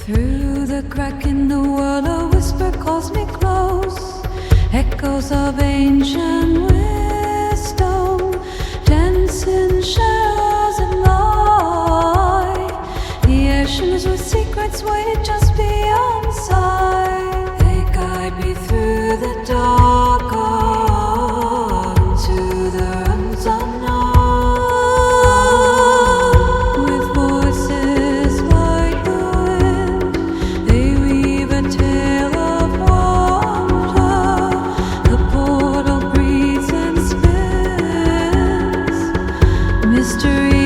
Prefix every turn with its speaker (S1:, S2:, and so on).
S1: Through the crack in the wall, a whisper calls me close. Echoes of ancient wisdom dance in shadows and light. The oceans with secrets wait just beyond sight. They guide me through the dark on to the realms unknown. With voices like the wind, they weave a tale of wonder. The portal breathes and spins mystery.